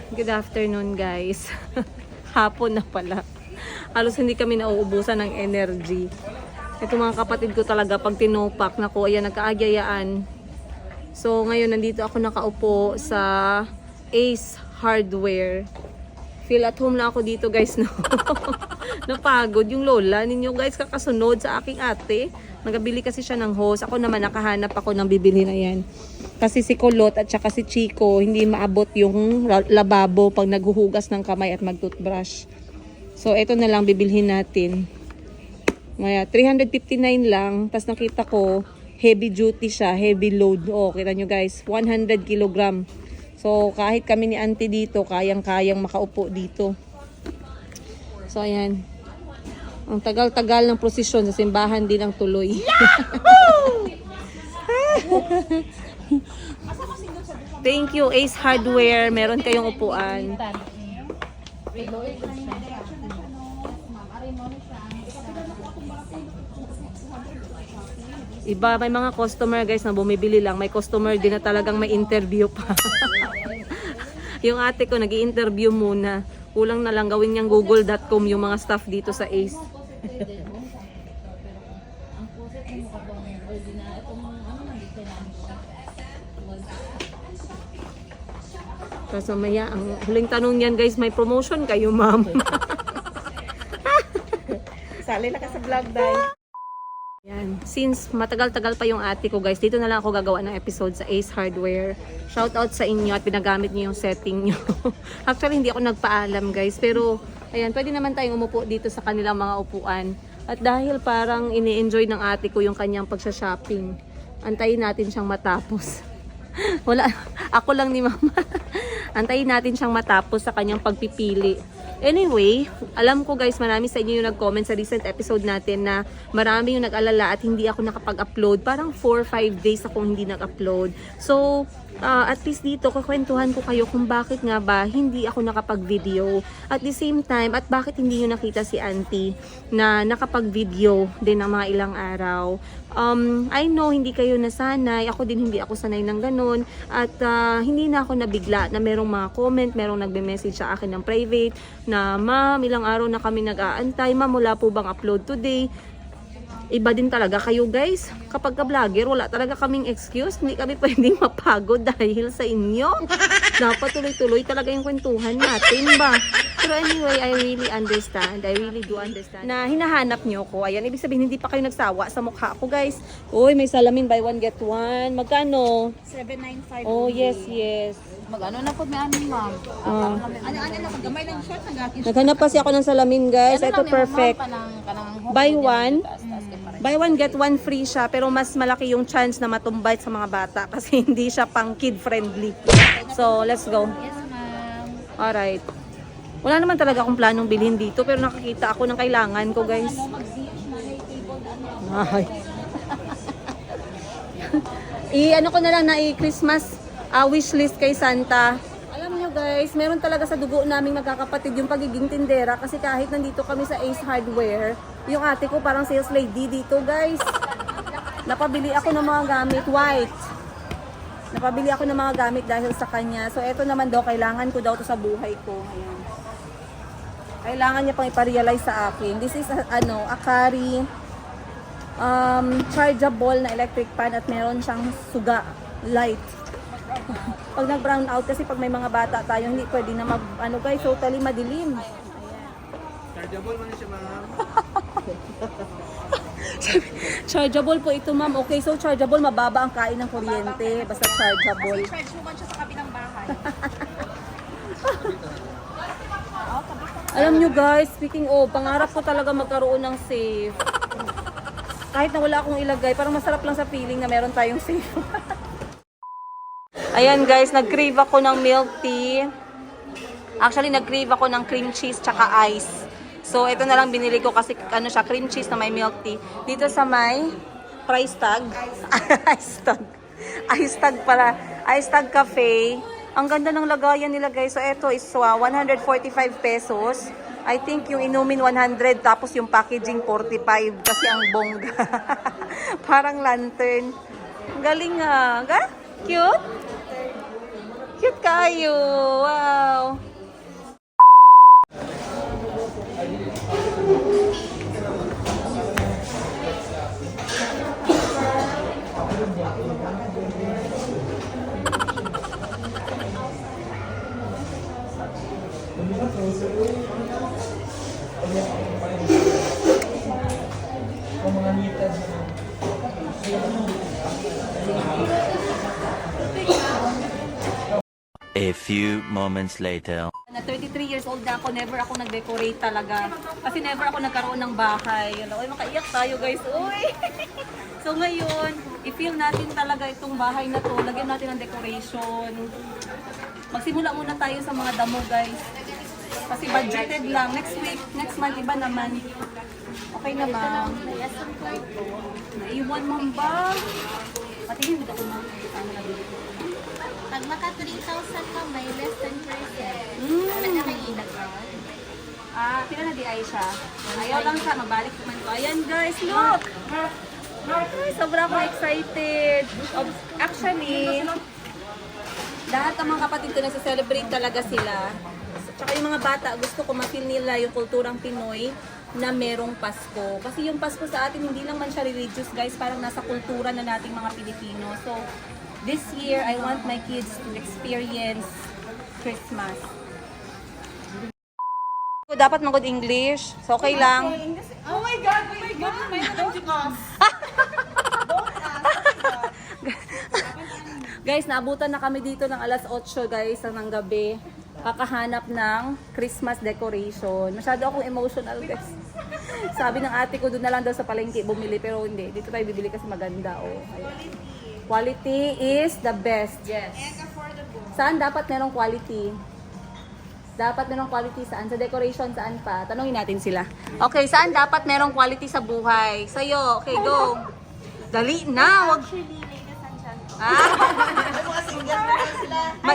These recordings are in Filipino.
Good afternoon guys. Hapon na pala. Halos hindi kami nauubusan ng energy. Ito mga kapatid ko talaga pag tinopak na ko, ayan nagkaagyayaan. So ngayon nandito ako nakaupo sa Ace Hardware. Feel at home na ako dito guys, no. Napagod yung lola ninyo guys kakasunod sa aking ate. Nagabili kasi siya ng hose. Ako naman nakahanap ako ng bibili na yan. Kasi si Kulot at saka si Chico hindi maabot yung lababo pag naghuhugas ng kamay at mag-toothbrush. So ito na lang bibilhin natin. Maya 359 lang. Tapos nakita ko heavy duty siya, heavy load. Oh, kita nyo guys, 100 kg. So kahit kami ni auntie dito, kayang-kayang makaupo dito. So ayan. Ang tagal-tagal ng prosesyon sa simbahan din ang tuloy. Thank you Ace Hardware. Meron kayong upuan. Iba, may mga customer guys na bumibili lang. May customer din na talagang may interview pa. Yung ate ko nag-i-interview muna. Kulang na lang gawin niyang google.com yung mga staff dito sa Ace. Kasi maya, ang huling tanong niyan guys, may promotion kayo ma'am. Sali na ka sa vlog dahil. Yan. Since matagal-tagal pa yung ate ko guys, dito na lang ako gagawa ng episode sa Ace Hardware. Shout out sa inyo at pinagamit niyo yung setting niyo. Actually, hindi ako nagpaalam guys, pero ayan, pwede naman tayong umupo dito sa kanilang mga upuan. At dahil parang ini-enjoy ng ate ko yung kanyang pagsha-shopping, antayin natin siyang matapos. Wala, ako lang ni mama. Antayin natin siyang matapos sa kanyang pagpipili. Anyway, alam ko guys, marami sa inyo yung nag-comment sa recent episode natin na marami yung nag-alala at hindi ako nakapag-upload. Parang 4-5 days akong hindi nag-upload. So, at least dito, kakwentuhan ko kayo kung bakit nga ba hindi ako nakapag-video. At the same time, at bakit hindi nyo nakita si auntie na nakapag-video din ng mga ilang araw. I know hindi kayo nasanay, ako din hindi ako sanay ng ganun. At hindi na ako nabigla na merong mga comment, merong nagbe-message sa akin ng private na ma'am, ilang araw na kami nag-aantay, ma'am, wala po bang upload today? Iba din talaga kayo guys. Kapag ka-vlogger, wala talaga kaming excuse. Hindi kami pwedeng mapagod dahil sa inyo. Dapat tuloy-tuloy talaga yung kwentuhan natin ba? Pero anyway, I really understand. I really do understand. Na hinahanap nyo ko. Ayan, ibig sabihin hindi pa kayo nagsawa sa mukha ko guys. Uy, may salamin buy one get one. Magkano? 795. Oh, yes, yes. Mag-ano na po may amin, ma'am? Ano-ano na, gamay lang short ng akin. Naghanap pa siya ako ng salamin guys. Ito perfect. Buy one. Buy one get one free siya, pero mas malaki yung chance na matumbay sa mga bata kasi hindi siya pang kid friendly. So, let's go. Yes, ma'am. Alright. Wala naman talaga akong planong bilhin dito, pero nakakita ako ng kailangan ko, guys. Ay. Ano ko na lang na i-Christmas wish list kay Santa. Alam nyo guys, meron talaga sa dugo naming magkakapatid yung pagiging tindera kasi kahit nandito kami sa Ace Hardware, yung ate ko parang sales lady dito guys. Napabili ako ng mga gamit white. Napabili ako ng mga gamit dahil sa kanya. So eto naman daw, kailangan ko daw to sa buhay ko. Ayan. Kailangan niya pang iparealize sa akin. This is a Akari chargeable na electric fan at meron siyang suga light. Pag nag-brown out kasi pag may mga bata tayo, hindi pwede na guys, totally madilim. Chargeable man siya, ma'am. Chargeable po ito, ma'am. Okay, so chargeable, mababa ang kain ng kuryente. Basta chargeable. Kasi charge naman siya sa kabilang bahay. Alam nyo guys, speaking of, pangarap ko talaga magkaroon ng safe. Kahit na wala akong ilagay, parang masarap lang sa feeling na meron tayong safe. Ayan guys, nag-crave ako ng milk tea. Actually, nag-crave ako ng cream cheese tsaka ice. So, ito na lang binili ko kasi siya, cream cheese na may milk tea. Dito sa may price tag. Ice tag. Ice tag pala. Ice tag cafe. Ang ganda ng lagayan nila guys. So, ito is 145 pesos. I think yung inumin 100 tapos yung packaging 45 kasi ang bongga. Parang lantern. Galing nga. Cute? Cute kayo. Wow. A few moments later. Na 33 years old na ako, never ako nag-decorate talaga. Kasi never ako nagkaroon ng bahay. Uy, makaiyak tayo guys. Uy! So ngayon, i-feel natin talaga itong bahay na to. Lagyan natin ng decoration. Magsimula muna tayo sa mga damo guys. Kasi budgeted lang. Next week, next month, iba naman. Okay na ma'am. Naiwan ma'am ba? Patingin dito ko ma'am. Ano na dito? Pag maka 3,000 ka, may less than percent. Wala na may ilagaw. Pila na di ay siya. Ayaw lang siya, mabalik naman ko. Ayan guys, look! Ay, sobra akong excited. Actually, lahat ng mga kapatid ko nasa-celebrate talaga sila. Tsaka yung mga bata, gusto ko ma-feel nila yung kulturang Pinoy na merong Pasko. Kasi yung Pasko sa atin, hindi lang man siya religious guys, parang nasa kultura na nating mga Pilipino. So, this year, I want my kids to experience Christmas. Dapat mag-good English. So, okay lang. Oh my God! May tanong ka. Guys, naabutan na kami dito ng alas 8 guys ng gabi. Kakahanap ng Christmas decoration. Masyado akong emotional guys. Sabi ng ate ko doon na lang daw sa palengke bumili pero hindi. Dito tayo bibili kasi maganda. Oh. Ayun. Quality is the best. Yes. Saan dapat merong quality? Dapat merong quality saan? Sa decoration saan pa? Tanungin natin sila. Okay, saan dapat merong quality sa buhay? Sa'yo. Okay, go. Dali na. Wag.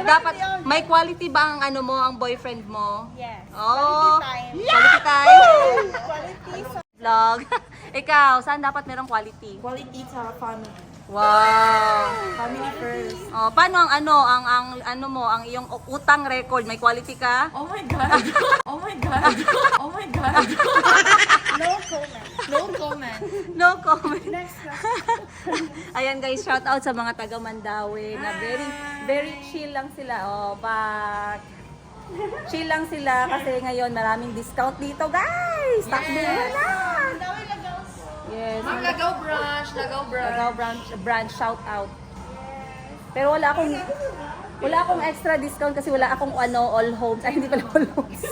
Dapat may quality ba ang ano mo, ang boyfriend mo? Yes. Oh. Quality time. Quality time. Quality Vlog. Ikaw, saan dapat merong quality? Quality sa family. Wow. Family first. Oh, paano ang ano mo, ang iyong utang record, may quality ka? Oh my God. Oh my God. Oh my God. No comment. No comment. No comment. Next question. Ayan guys, shout out sa mga taga Mandawi na very chill lang sila. Oh, chill lang sila kasi ngayon maraming discount dito, guys. Takbo na. Yes. Ma'am, Lagaw branch. Lagaw branch shout out. Pero wala akong extra discount kasi wala akong all homes. Ay, hindi pala all homes.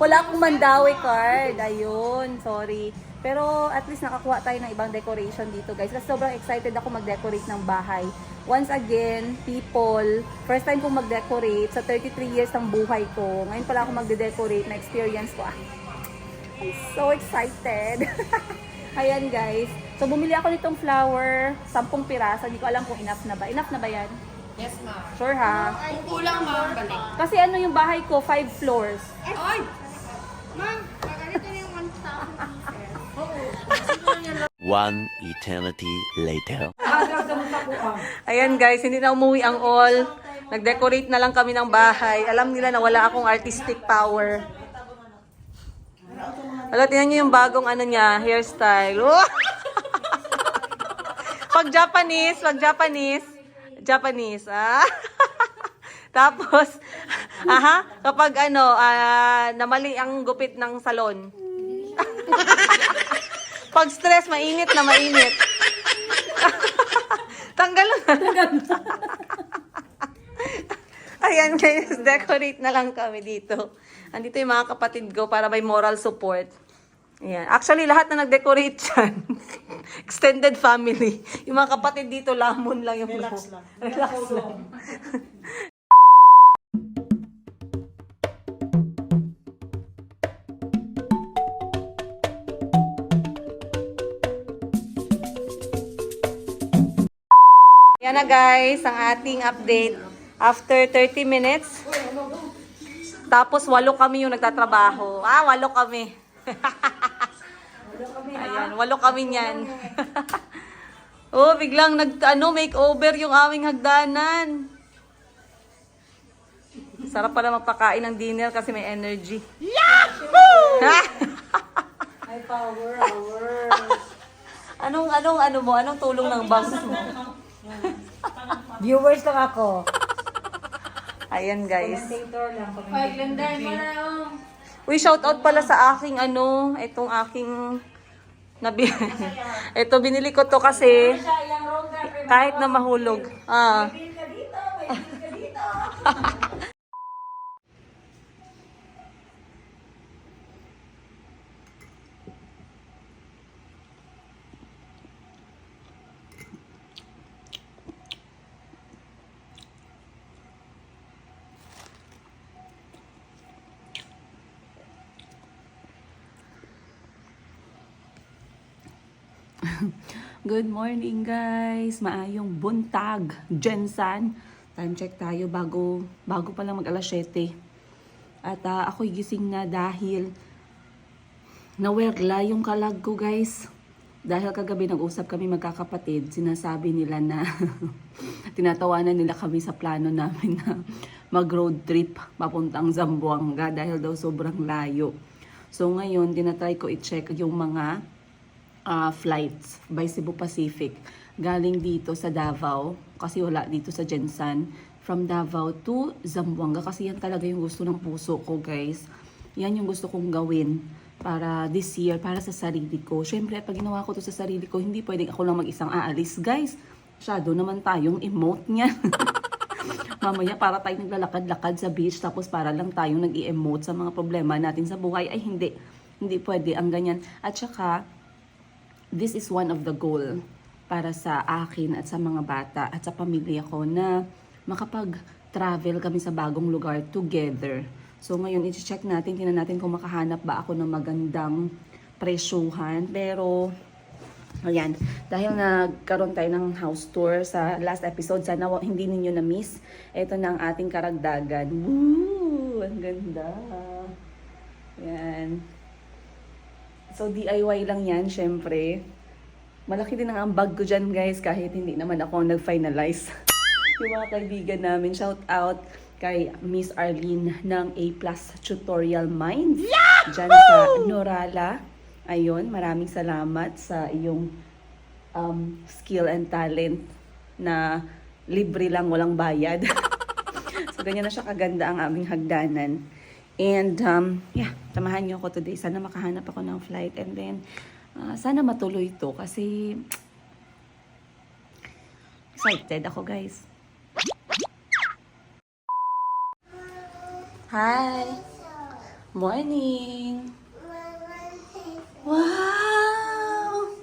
Wala akong Mandawi card. Ayun, sorry. Pero at least nakakuha tayo ng ibang decoration dito guys. Kasi sobrang excited ako mag-decorate ng bahay. Once again, people, first time kong mag-decorate sa 33 years ng buhay ko. Ngayon pala ako mag-decorate na experience ko. I'm so excited. Ayan guys. So bumili ako nitong flower, 10 piraso. Hindi ko alam kung enough na ba. Enough na ba yan? Yes, ma'am. Sure ha? Kung kulang, ma'am, balik. Kasi ano yung bahay ko, 5 floors. Ay! Ma'am, ganito na yung 1,000 pieces. One eternity later. Ayan guys, hindi na umuwi ang all. Nag-decorate na lang kami ng bahay. Alam nila na wala akong artistic power. Wala, tingnan nyo yung bagong ano niya, hairstyle. Oh! Pag Japanese, ah. Tapos, kapag namali ang gupit ng salon. Pag stress, mainit na mainit. Tanggal lang. Ayan guys, decorate na lang kami dito. Andito yung mga kapatid ko para may moral support. Ayan. Actually, lahat na nag-decorate dyan. Extended family. Yung mga kapatid dito, lamon lang yung relax lang. Relax lang. Yan na guys, ang ating update. After 30 minutes, tapos 8 kami yung nagtatrabaho. 8 kami. Ayan, 8 kami niyan. Oh, biglang makeover yung aming hagdanan. Sarap pala magpakain ng dinner kasi may energy. Yahoo! May power. Anong tulong ng bangs mo? Viewers lang ako. Ayan guys. Commentator lang. Ay, Glenday, maraong. Uy, shoutout pala sa aking itong aking ito binili ko to kasi kahit na mahulog. Ah. Good morning guys! Maayong buntag, Jensan. Time check tayo bago pa lang mag alas 7. At ako'y gising na dahil nawerla yung kalag ko guys. Dahil kagabi nag-usap kami magkakapatid, sinasabi nila na tinatawanan nila kami sa plano namin na mag-road trip papuntang Zamboanga dahil daw sobrang layo. So ngayon, tinatry ko i-check yung mga flights by Cebu Pacific galing dito sa Davao kasi wala dito sa Jensan, from Davao to Zamboanga kasi yan talaga yung gusto ng puso ko guys. Yan yung gusto kong gawin para this year, para sa sarili ko. Syempre pag ginawa ko to sa sarili ko, hindi pwedeng ako lang mag-isang aalis guys. Shadow naman tayong emote niya. Mamaya para tayong naglalakad-lakad sa beach tapos para lang tayong nag-i-emote sa mga problema natin sa buhay. Ay hindi pwede ang ganyan. At saka this is one of the goal para sa akin at sa mga bata at sa pamilya ko na makapag-travel kami sa bagong lugar together. So ngayon, i-check natin, tingnan natin kung makahanap ba ako ng magandang presyuhan. Pero, ayan, dahil nagkaroon tayo ng house tour sa last episode, sana hindi ninyo na-miss. Ito na ang ating karagdagan. Woo! Ang ganda! Ayan. So, DIY lang yan, syempre. Malaki din ang ambag ko dyan, guys, kahit hindi naman ako nag-finalize. Yung mga kaibigan namin, shout out kay Miss Arlene ng A+ Tutorial Minds. Dyan sa Norala. Ayun, maraming salamat sa iyong skill and talent na libre lang, walang bayad. So, ganyan na siya kaganda ang aming hagdanan. And, yeah, samahan niyo ako today. Sana makahanap ako ng flight. And then, sana matuloy ito kasi excited ako, guys. Hi! Morning! Wow!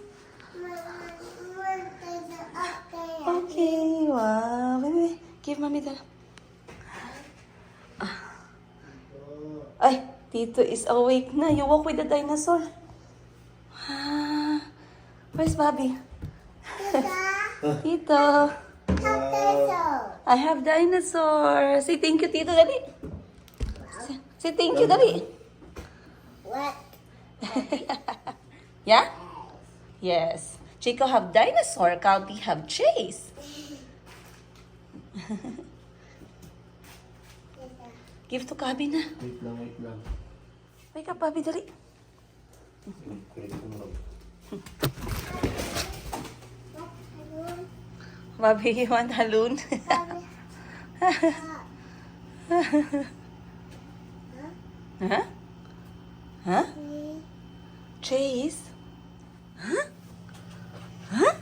Okay, wow. Baby, give mommy the... Ay, Tito is awake na. You walk with the dinosaur. Where's Bobby? Tito. I have dinosaur. Say thank you, Tito. Dali. Say thank you, dali. What? Yeah? Yes. Chico have dinosaur. Calby have Chase. Give to Calby na. Wait lang. Wake up, Bobby, dali. Bobby, you want halloon? Huh? Huh? Chase? Huh? Huh?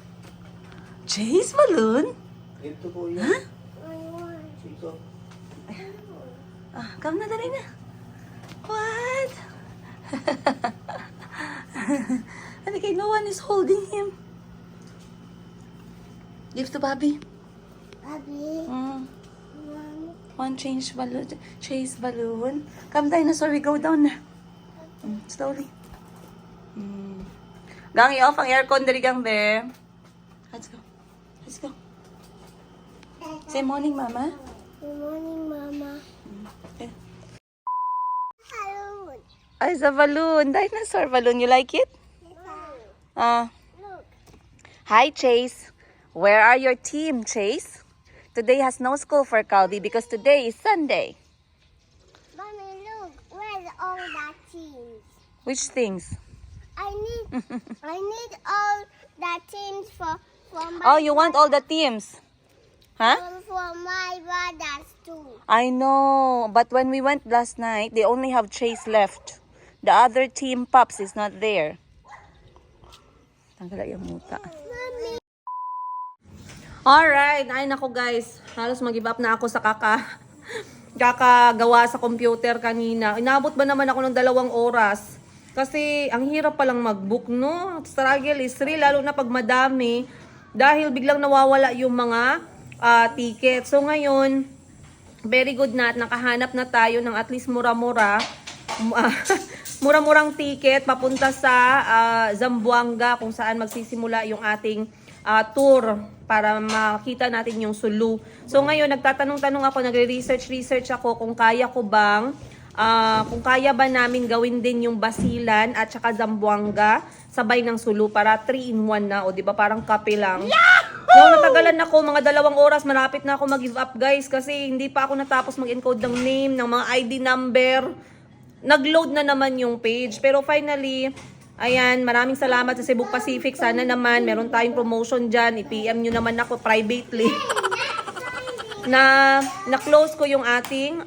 Chase balloon? Ito po yan. Chico. Come na, dali na. What? Halika, no one is holding him. Give to Bobby. Bobby. One chase balloon. Come, dinosaur, we go down na. Slowly. Gang, i-off ang aircon, dali gang, be. Let's go. Say morning, Mama. Good morning, Mama. Okay. Hello. Ay, it's a balloon. Dinosaur balloon. You like it? Look. Hi, Chase. Where are your team, Chase? Today has no school for Calby because today is Sunday. Which things? I need all the things for Oh, you want all the teams? Huh? for my brothers too. I know, but when we went last night, they only have Chase left. The other team, Pops, is not there. Tanggal yung muta. Alright, ay nako guys, halos mag-give up na ako sa kakagawa sa computer kanina. Inabot ba naman ako ng 2 oras? Kasi ang hirap palang mag-book, no? Struggle is real, lalo na pag madami. Dahil biglang nawawala yung mga ticket. So ngayon, very good na at nakahanap na tayo ng at least mura-mura. Mura-murang ticket papunta sa Zamboanga kung saan magsisimula yung ating tour para makita natin yung Sulu. So ngayon, nagtatanong-tanong ako, nagre-research ako kung kaya ko bang kung kaya ba namin gawin din yung Basilan at saka Zamboanga sabay ng Sulu para 3-in-1 na, o di ba parang kape lang. So natagalan ako mga 2 oras, malapit na ako mag-give up guys kasi hindi pa ako natapos mag-encode ng name, ng mga ID number. Nag-load na naman yung page, pero finally ayan, maraming salamat sa Cebu Pacific. Sana naman meron tayong promotion dyan, i-PM nyo naman ako privately. na-close ko yung ating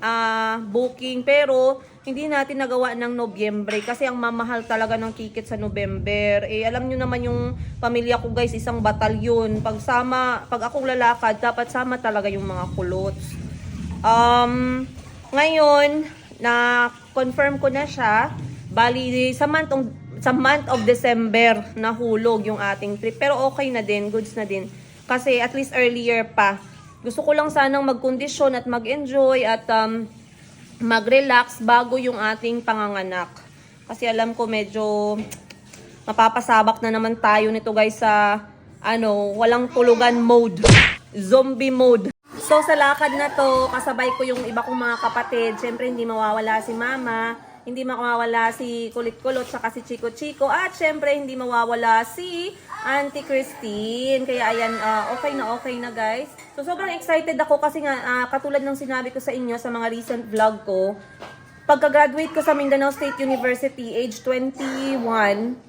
booking, pero hindi natin nagawa ng Nobyembre kasi ang mamahal talaga ng ticket sa November. Eh, alam nyo naman yung pamilya ko guys, isang batalyon. Pag ako lalakad, dapat sama talaga yung mga kulots. Ngayon, na-confirm ko na siya. Bali, sa month of December, nahulog yung ating trip. Pero okay na din, goods na din. Kasi at least earlier pa. Gusto ko lang sanang magkondisyon at mag-enjoy at mag-relax bago yung ating panganganak. Kasi alam ko medyo mapapasabak na naman tayo nito guys sa walang tulugan mode. Zombie mode. So sa lakad na to, kasabay ko yung iba kong mga kapatid. Siyempre hindi mawawala si Mama, hindi mawawala si Kulit-Kulot, saka si Chico-Chico, at siyempre hindi mawawala si Auntie Christine. Kaya ayan, okay na guys. So sobrang excited ako kasi nga katulad ng sinabi ko sa inyo sa mga recent vlog ko, pagka-graduate ko sa Mindanao State University, age 21,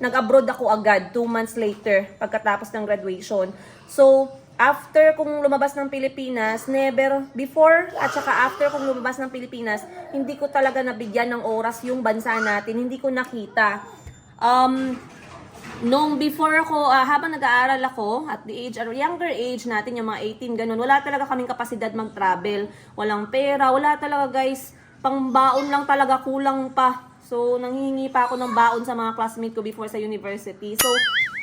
nag-abroad ako agad 2 months later pagkatapos ng graduation. So after kung lumabas ng Pilipinas, never before at saka after kung lumabas ng Pilipinas, hindi ko talaga nabigyan ng oras yung bansa natin, hindi ko nakita. Nung before ako, habang nag-aaral ako, at the age, younger age natin, yung mga 18, ganun, wala talaga kaming kapasidad mag-travel. Walang pera, wala talaga guys, pang-baon lang talaga, kulang pa. So, nanghihingi pa ako ng baon sa mga classmate ko before sa university. So,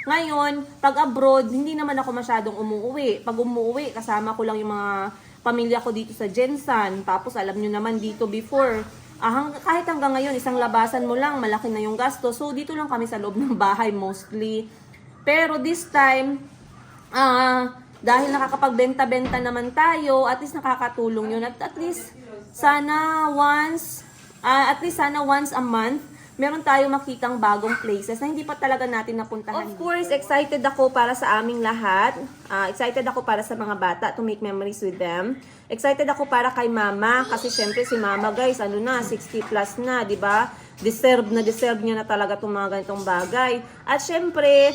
ngayon, pag abroad, hindi naman ako masyadong umuwi. Pag umuwi, kasama ko lang yung mga pamilya ko dito sa Jensan. Tapos, alam nyo naman dito before, kahit hanggang ngayon, isang labasan mo lang, malaki na yung gasto. So, dito lang kami sa loob ng bahay mostly. Pero this time, dahil nakakapagbenta-benta naman tayo, at least nakakatulong yun. At least, sana once a month, meron tayo makitang bagong places na hindi pa talaga natin napuntahan. Of course, excited ako para sa aming lahat. Excited ako para sa mga bata to make memories with them. Excited ako para kay Mama kasi syempre si Mama guys, 60 plus na, 'di ba? Deserve niya na talaga itong mga ganitong bagay. At syempre,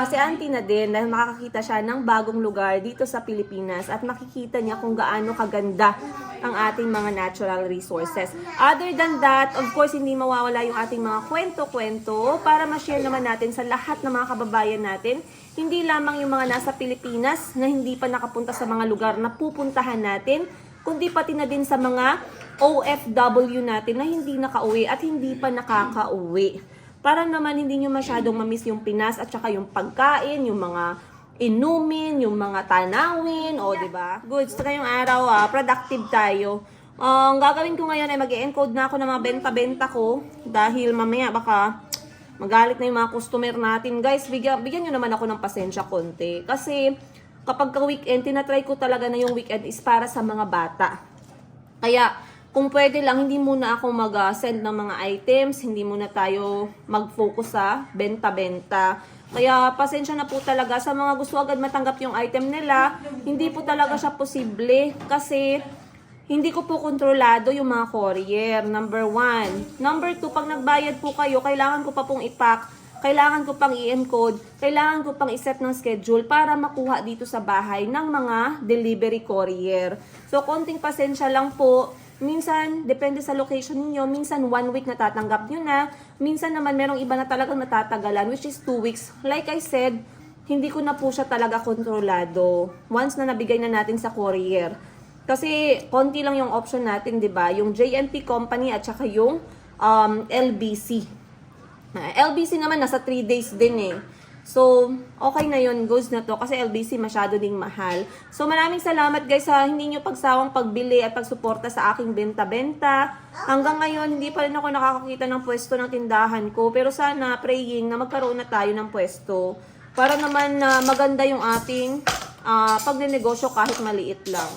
si Auntie na din dahil makakakita siya ng bagong lugar dito sa Pilipinas at makikita niya kung gaano kaganda ang ating mga natural resources. Other than that, of course, hindi mawawala yung ating mga kwento-kwento para ma-share naman natin sa lahat ng mga kababayan natin. Hindi lamang yung mga nasa Pilipinas na hindi pa nakapunta sa mga lugar na pupuntahan natin, kundi pati na din sa mga OFW natin na hindi nakauwi at hindi pa nakakauwi. Para naman hindi nyo masyadong mamiss yung Pinas at saka yung pagkain, yung mga inumin, yung mga tanawin, diba? Good, sa ngayong araw, productive tayo. Ang gagawin ko ngayon ay mag-encode na ako ng mga benta-benta ko dahil mamaya baka magalit na yung mga customer natin. Guys, bigyan nyo naman ako ng pasensya konti. Kasi kapag ka-weekend, tinatry ko talaga na yung weekend is para sa mga bata. Kaya, kung pwede lang, hindi muna ako mag-send ng mga items, hindi muna tayo mag-focus sa benta-benta. Kaya pasensya na po talaga sa mga gusto agad matanggap yung item nila, hindi po talaga siya posible kasi hindi ko po kontrolado yung mga courier. Number 1. Number 2, pag nagbayad po kayo, kailangan ko pa pong i-pack, kailangan ko pang i-encode, kailangan ko pang i-set ng schedule para makuha dito sa bahay ng mga delivery courier. So, konting pasensya lang po. Minsan, depende sa location niyo, minsan 1 week natatanggap nyo na, minsan naman merong iba na talagang natatagalan, which is 2 weeks. Like I said, hindi ko na po siya talaga kontrolado once na nabigay na natin sa courier. Kasi konti lang yung option natin, 'di ba? Yung JNT company at saka yung LBC. LBC naman nasa 3 days din eh. So, okay na yun, goes na to kasi LBC masyado ding mahal. So, maraming salamat guys sa hindi nyo pagsawang pagbili at pagsuporta sa aking benta-benta. Hanggang ngayon, hindi pa rin ako nakakakita ng pwesto ng tindahan ko. Pero sana, praying na magkaroon na tayo ng pwesto. Para naman na maganda yung ating pagnenegosyo kahit maliit lang.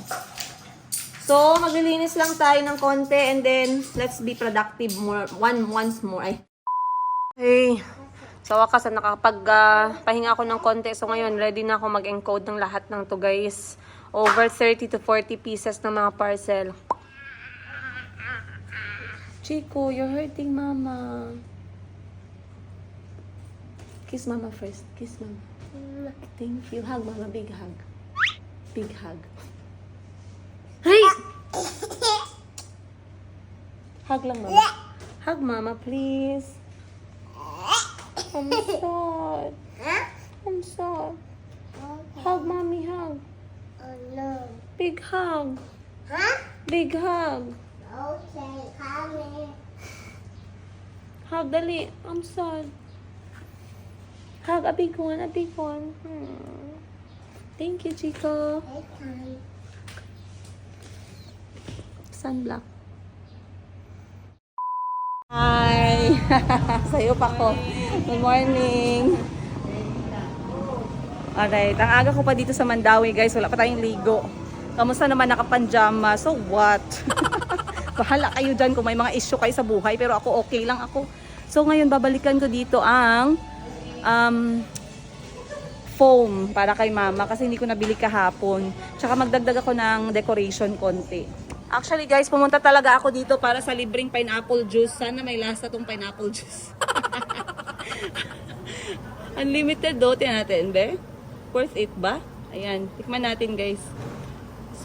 So, maglilinis lang tayo ng konti and then, let's be productive once more. Hey, sa wakas, nakapag-pahinga ako ng konti. So, ngayon, ready na ako mag-encode ng lahat ng to, guys. Over 30 to 40 pieces ng mga parcel. Chico, you're hurting Mama. Kiss Mama first. Kiss Mama. Thank you. Hug Mama. Big hug. Big hug. Hey! Hug lang, Mama. Hug Mama, please. I'm sad. I'm sad. Hug, Mommy, hug. Oh no. Big hug. Huh? Big hug. Okay, coming. Hug, dali. I'm sad. Hug, a big one, a big one. Thank you, Chico. Bedtime. Sunblock. Hi! Sa'yo pa ko. Good morning. Alright, ang aga ko pa dito sa Mandawi guys. Wala pa tayong ligo. Kamusta naman nakapanjama? So what? Bahala kayo dyan kung may mga issue kayo sa buhay. Pero ako okay lang ako. So ngayon babalikan ko dito ang foam para kay Mama. Kasi hindi ko nabili kahapon. Tsaka magdagdag ako ng decoration konti. Actually guys, pumunta talaga ako dito para sa libreng pineapple juice. Sana may lasa tong pineapple juice. Unlimited do. Tingnan natin, be. Worth it ba? Ayan, tikman natin guys.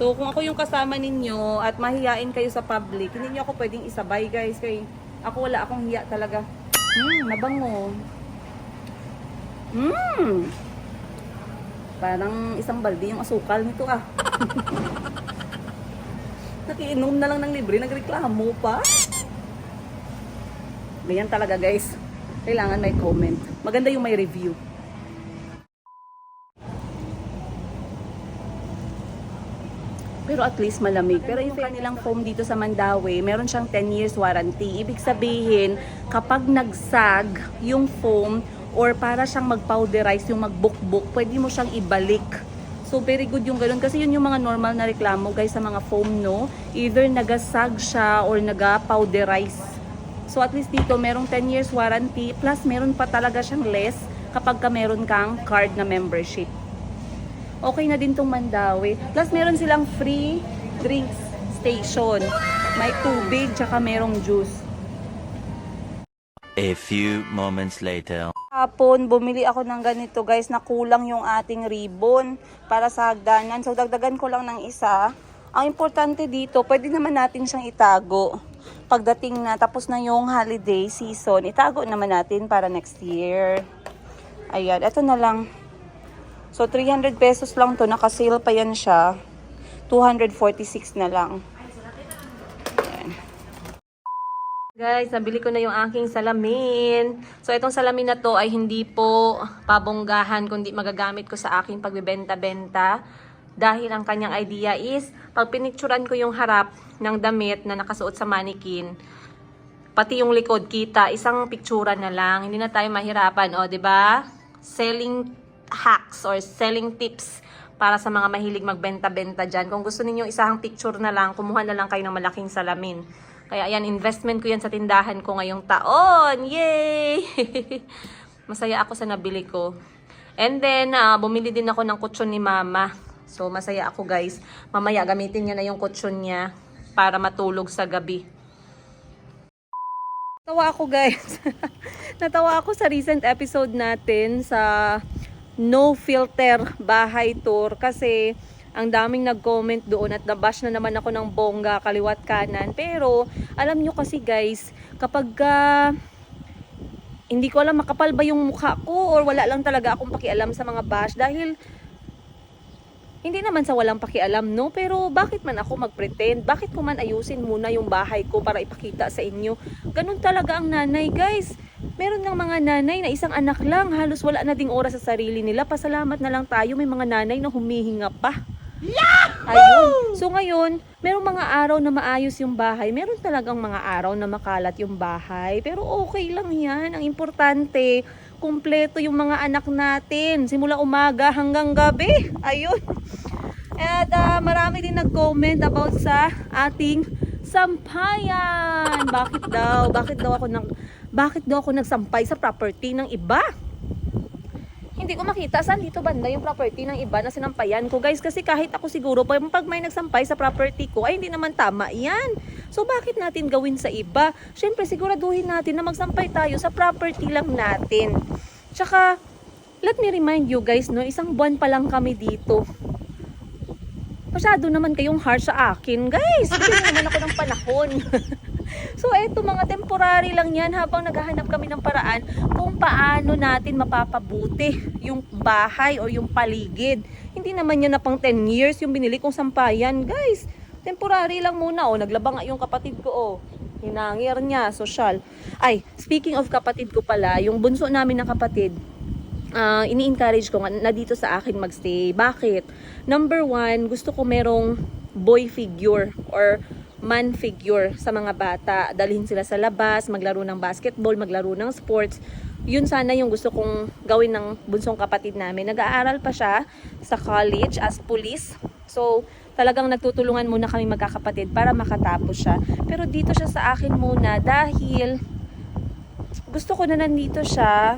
So kung ako yung kasama ninyo at mahiyain kayo sa public, hindi niyo ako pwedeng isabay guys. Kaya ako wala akong hiya talaga. Mabango. Parang isang balde yung asukal nito ah. Nakiinom na lang ng libre, nagreklamo pa. Ganyan talaga guys. Kailangan may comment. Maganda yung may review. Pero at least malamig. Pero yung kanilang foam dito sa Mandawi, meron siyang 10 years warranty. Ibig sabihin, kapag nagsag yung foam or para siyang mag-powderize, yung magbukbuk, pwede mo siyang ibalik. So, very good yung ganun. Kasi yun yung mga normal na reklamo, guys, sa mga foam, no? Either nagasag siya or naga-powderize. So, at least dito, merong 10 years warranty. Plus, meron pa talaga siyang less kapag ka meron kang card na membership. Okay na din tong Mandawi. Plus, meron silang free drinks station. May tubig, tsaka merong juice. A few moments later. Hapon, bumili ako ng ganito guys, na kulang yung ating ribbon para sa hagdanan. So, dagdagan ko lang ng isa. Ang importante dito, pwede naman natin siyang itago. Pagdating na, tapos na yung holiday season, itago naman natin para next year. Ayan, eto na lang. So, 300 pesos lang to. Naka-sale pa yan siya. 246 na lang. Guys, nabili ko na yung aking salamin. So, itong salamin na to ay hindi po pabonggahan, kundi magagamit ko sa aking pagbebenta-benta. Dahil ang kanyang idea is, pag pinicturan ko yung harap ng damit na nakasuot sa mannequin, pati yung likod kita, isang pictura na lang. Hindi na tayo mahirapan, o, 'di ba? Selling hacks or selling tips para sa mga mahilig magbenta-benta dyan. Kung gusto niyo isang picture na lang, kumuha na lang kayo ng malaking salamin. Kaya ayan, investment ko yan sa tindahan ko ngayong taon. Yay! Masaya ako sa nabili ko. And then, bumili din ako ng kutsyon ni Mama. So, masaya ako guys. Mamaya, gamitin niya na yung kutsyon niya. para matulog sa gabi. Natawa ako guys. Natawa ako sa recent episode natin sa No Filter Bahay Tour kasi ang daming nag-comment doon at nabash na naman ako ng bongga kaliwat kanan. Pero alam nyo kasi guys, kapag hindi ko alam makapal ba yung mukha ko or wala lang talaga akong pakialam sa mga bash dahil hindi naman sa walang pakialam, no? Pero bakit man ako mag-pretend? Bakit ko man ayusin muna yung bahay ko para ipakita sa inyo? Ganun talaga ang nanay, guys. Meron ng mga nanay na isang anak lang, halos wala na ding oras sa sarili nila. Pasalamat na lang tayo, may mga nanay na humihinga pa. Ayun. So ngayon, merong mga araw na maayos yung bahay. Meron talagang mga araw na makalat yung bahay. Pero okay lang yan. Ang importante, kumpleto yung mga anak natin. Simula umaga hanggang gabi. Ayun. At marami din nag-comment about sa ating sampayan. Bakit daw ako nagsampay sa property ng iba? Hindi ko makita saan dito banda yung property ng iba na sinampayan ko, guys, kasi kahit ako siguro pag may nagsampay sa property ko ay hindi naman tama yan. So bakit natin gawin sa iba? Syempre siguraduhin natin na magsampay tayo sa property lang natin. Tsaka let me remind you guys, no, isang buwan pa lang kami dito. Masyado naman kayong harsh sa akin, guys. Hindi naman ako ng panahon. So eto, mga temporary lang yan habang naghahanap kami ng paraan kung paano natin mapapabuti yung bahay o yung paligid. Hindi naman yan na pang 10 years yung binili kong sampayan, guys. Temporary lang muna, naglaba nga yung kapatid ko, hinangir niya, social. Ay, speaking of kapatid ko pala, yung bunso namin na kapatid, ini-encourage ko na dito sa akin magstay. Bakit? Number 1, gusto ko merong boy figure or man figure sa mga bata. Dalhin sila sa labas, maglaro ng basketball, maglaro ng sports. Yun sana yung gusto kong gawin ng bunsong kapatid namin. Nag-aaral pa siya sa college as police. So, talagang nagtutulungan muna kami magkakapatid para makatapos siya. Pero dito siya sa akin muna dahil gusto ko na nandito siya.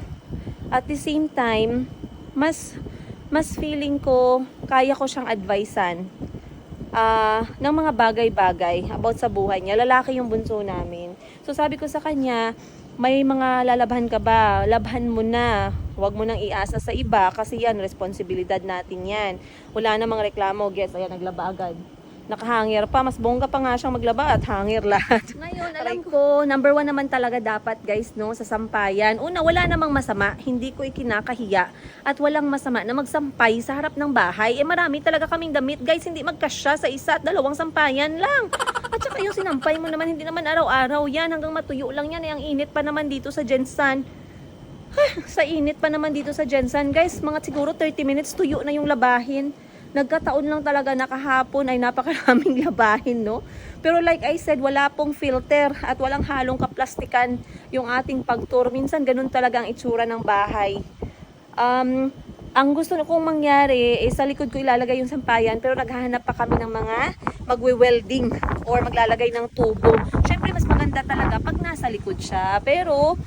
At the same time, mas feeling ko kaya ko siyang advisean ng mga bagay-bagay about sa buhay niya. Lalaki yung bunso namin. So sabi ko sa kanya, may mga lalabhan ka ba? Labhan mo na. Huwag mo nang iasa sa iba kasi yan, responsibilidad natin yan. Wala namang reklamo. Guess, ayan, naglaba agad. Nakahangir pa. Mas bongga pa nga siyang maglaba at hangir lahat. Ngayon, alam ko, number 1 naman talaga dapat, guys, no, sa sampayan. Una, wala namang masama. Hindi ko ikinakahiya. At walang masama na magsampay sa harap ng bahay. Marami talaga kaming damit, guys. Hindi magkasya sa 1 at 2 sampayan lang. At saka yung sinampay mo naman, hindi naman araw-araw yan. Hanggang matuyo lang yan. Ang init pa naman dito sa Jensan. Sa init pa naman dito sa Jensan, guys. Mga siguro 30 minutes tuyo na yung labahin. Nagkataon lang talaga na kahapon ay napakaraming labahin, no? Pero like I said, wala pong filter at walang halong kaplastikan yung ating pag-tour. Minsan ganun talaga ang itsura ng bahay. Ang gusto kong mangyari sa likod ko ilalagay yung sampayan, pero naghahanap pa kami ng mga magwe-welding or maglalagay ng tubo. Syempre mas maganda talaga pag nasa likod siya. Pero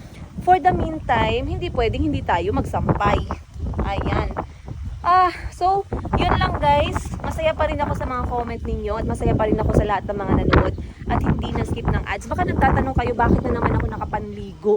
for the meantime, hindi pwedeng hindi tayo magsampay. Ayan. So, yun lang guys. Masaya pa rin ako sa mga comment ninyo at masaya pa rin ako sa lahat ng mga nanood at hindi na-skip ng ads. Baka nagtatanong kayo, bakit na naman ako nakapanligo?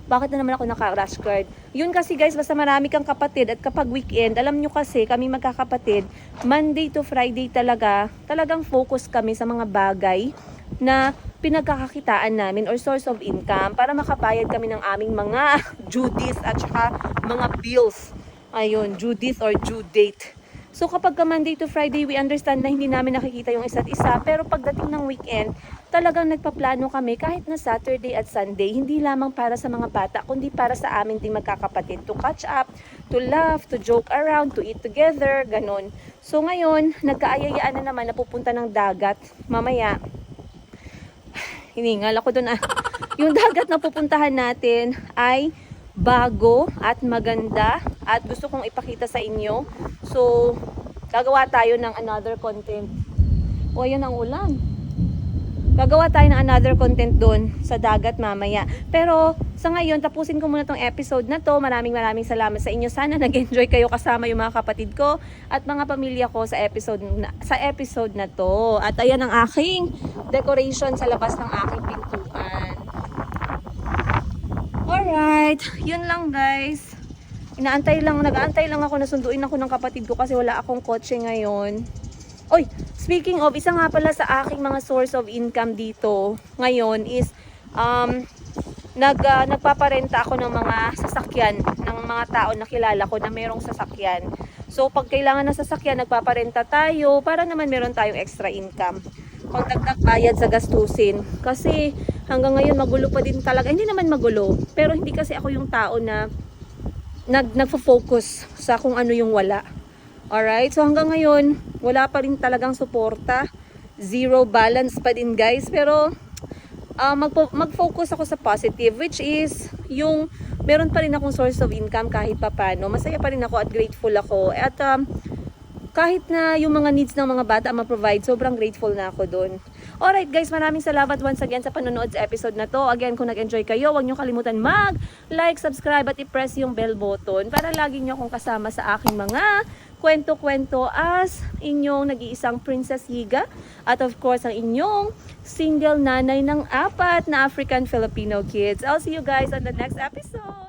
Bakit na naman ako naka-rash guard? Yun kasi guys, basta marami kang kapatid at kapag weekend, alam nyo kasi, kami magkakapatid, Monday to Friday talagang focus kami sa mga bagay na pinagkakakitaan namin or source of income para makapayad kami ng aming mga duties at saka mga bills. Ayun, due date or due date. So kapag ka Monday to Friday, we understand na hindi namin nakikita yung isa't isa. Pero pagdating ng weekend, talagang nagpaplano kami kahit na Saturday at Sunday. Hindi lamang para sa mga bata, kundi para sa amin ding magkakapatid. To catch up, to laugh, to joke around, to eat together, ganon. So ngayon, nagkaayayaan na naman na pupunta ng dagat. Mamaya, hiningal ako dun Yung dagat na pupuntahan natin ay bago at maganda at gusto kong ipakita sa inyo. So, gagawa tayo ng another content. O, ayan ang ulan. Gagawa tayo ng another content doon sa dagat mamaya. Pero sa ngayon, tapusin ko muna tong episode na to. Maraming salamat sa inyo. Sana nag-enjoy kayo kasama yung mga kapatid ko at mga pamilya ko sa episode na to. At ayan ang aking decoration sa labas ng aking pintuan. Alright, yun lang guys. Nag-aantay lang ako na sunduin ako ng kapatid ko kasi wala akong kotse ngayon. Oy, speaking of, isa nga pala sa aking mga source of income dito ngayon is nagpaparenta ako ng mga sasakyan ng mga tao na kilala ko na mayroong sasakyan. So pag kailangan ng sasakyan, nagpaparenta tayo para naman meron tayong extra income. Pagdagdag bayad sa gastusin. Kasi hanggang ngayon magulo pa din talaga. Hindi naman magulo, pero hindi kasi ako yung tao na nagfo-focus sa kung ano yung wala. Alright, so hanggang ngayon, wala pa rin talagang suporta. Zero balance pa din guys. Pero mag-focus ako sa positive, which is yung meron pa rin akong source of income kahit papano. Masaya pa rin ako at grateful ako. At kahit na yung mga needs ng mga bata ma-provide, sobrang grateful na ako doon. Alright guys, maraming salamat once again sa panonood sa episode na to. Again, kung nag-enjoy kayo, huwag nyo kalimutan mag-like, subscribe at i-press yung bell button para lagi nyo akong kasama sa aking mga kwento-kwento as inyong nag-iisang Princess Yiga at of course ang inyong single nanay ng 4 na African Filipino kids. I'll see you guys on the next episode.